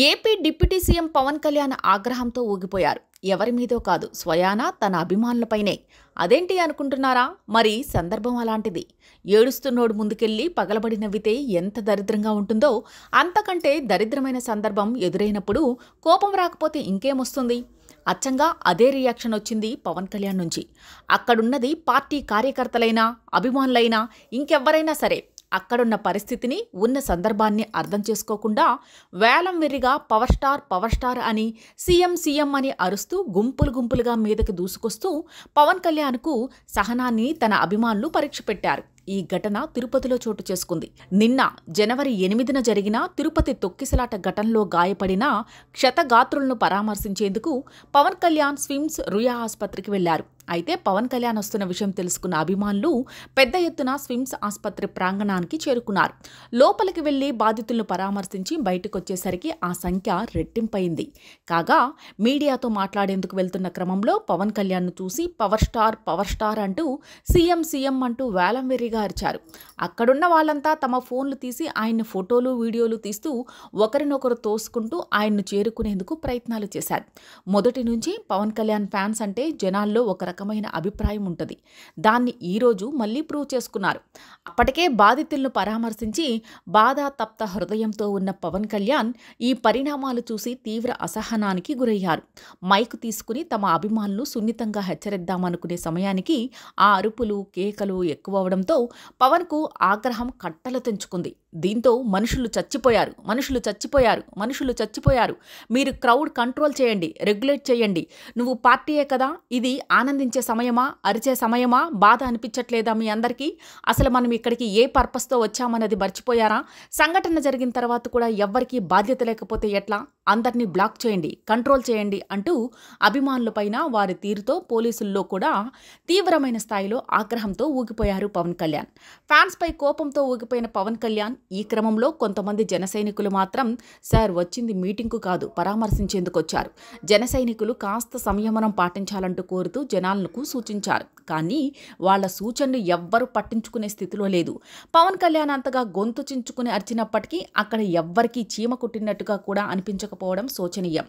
AP deputy CM Pawan Kalyan ఆగ్రహంతో ఊగిపోయారు. ఎవరి మీదో కాదు, స్వయానా తన అభిమానులపైనే. అదేంటి అనుకుంటున్నారా? మరి సందర్భం అలాంటిది. ఏడుస్తున్నోడు ముందుకెళ్ళి పగలబడి నవ్వితే ఎంత దరిద్రంగా ఉంటుందో, అంతకంటే దరిద్రమైన సందర్భం ఎదురైనప్పుడు కోపం రాకపోతే ఇంకేమొస్తుంది? అచ్చంగా అదే రియాక్షన్ వచ్చింది పవన్ కళ్యాణ్ నుంచి. అక్కడున్నది పార్టీ కార్యకర్తలైనా, అభిమానులైనా, ఇంకెవ్వరైనా సరే అక్కడున్న పరిస్థితిని, ఉన్న సందర్భాన్ని అర్థం చేసుకోకుండా వేలం వెర్రిగా పవర్ స్టార్ అని, సీఎం సీఎం అని అరుస్తూ గుంపులుగా మీదకి దూసుకొస్తూ పవన్ కళ్యాణ్కు సహనాన్ని తన అభిమానులు పరీక్ష పెట్టారు. ఈ ఘటన తిరుపతిలో చోటు చేసుకుంది. నిన్న జనవరి 8న జరిగిన తిరుపతి తొక్కిసలాట ఘటనలో గాయపడిన క్షతగాత్రులను పరామర్శించేందుకు పవన్ కళ్యాణ్ స్విమ్స్ రుయా ఆసుపత్రికి వెళ్లారు. అయితే పవన్ కళ్యాణ్ వస్తున్న విషయం తెలుసుకున్న అభిమానులు పెద్ద ఎత్తున స్విమ్స్ ఆసుపత్రి ప్రాంగణానికి చేరుకున్నారు. లోపలికి వెళ్లి బాధితులను పరామర్శించి బయటకొచ్చేసరికి ఆ సంఖ్య రెట్టింపైంది. కాగా మీడియాతో మాట్లాడేందుకు వెళ్తున్న క్రమంలో పవన్ కళ్యాణ్ను చూసి పవర్ స్టార్ అంటూ సీఎం సీఎం అంటూ వేలం వెర్రిగా అరిచారు. అక్కడున్న వాళ్ళంతా తమ ఫోన్లు తీసి ఆయన్ని ఫోటోలు, వీడియోలు తీస్తూ ఒకరినొకరు తోసుకుంటూ ఆయన్ను చేరుకునేందుకు ప్రయత్నాలు చేశారు. మొదటి నుంచి పవన్ కళ్యాణ్ ఫ్యాన్స్ అంటే జనాల్లో ఒక రకమైన అభిప్రాయం ఉంటుంది. దాన్ని ఈరోజు మళ్లీ ప్రూవ్ చేసుకున్నారు. అప్పటికే బాధితులను పరామర్శించి బాధాతప్త హృదయంతో ఉన్న పవన్ కళ్యాణ్ ఈ పరిణామాలు చూసి తీవ్ర అసహనానికి గురయ్యారు. మైకు తీసుకుని తమ అభిమానులు సున్నితంగా హెచ్చరిద్దామనుకునే సమయానికి ఆ అరుపులు, కేకలు ఎక్కువవడంతో పవన్కు ఆగ్రహం కట్టలు తెంచుకుంది. దీంతో మనుషులు చచ్చిపోయారు, మీరు క్రౌడ్ కంట్రోల్ చేయండి, రెగ్యులేట్ చేయండి, నువ్వు పార్టీయే కదా, ఇది ఆనందించే సమయమా, అరిచే సమయమా, బాధ అనిపించట్లేదా మీ అందరికీ? అసలు మనం ఇక్కడికి ఏ పర్పస్తో వచ్చామన్నది మర్చిపోయారా? సంఘటన జరిగిన తర్వాత కూడా ఎవ్వరికీ బాధ్యత లేకపోతే ఎట్లా? అందరినీ బ్లాక్ చేయండి, కంట్రోల్ చేయండి అంటూ అభిమానులపైన, వారి తీరుతో పోలీసుల్లో కూడా తీవ్రమైన స్థాయిలో ఆగ్రహంతో ఊగిపోయారు పవన్ కళ్యాణ్. ఫ్యాన్స్పై కోపంతో ఊగిపోయిన పవన్ కళ్యాణ్ ఈ క్రమంలో కొంతమంది జనసైనికులు మాత్రం సార్ వచ్చింది మీటింగ్కు కాదు, పరామర్శించేందుకు వచ్చారు, జనసైనికులు కాస్త సంయమనం పాటించాలంటూ కోరుతూ జనాలకు సూచించారు. కానీ వాళ్ల సూచనలు ఎవ్వరూ పట్టించుకునే స్థితిలో లేదు. పవన్ కళ్యాణ్ అంతగా గొంతు చించుకుని అరిచినప్పటికీ అక్కడ ఎవ్వరికీ చీమ కుట్టినట్టుగా కూడా అనిపించకపోవడం శోచనీయం.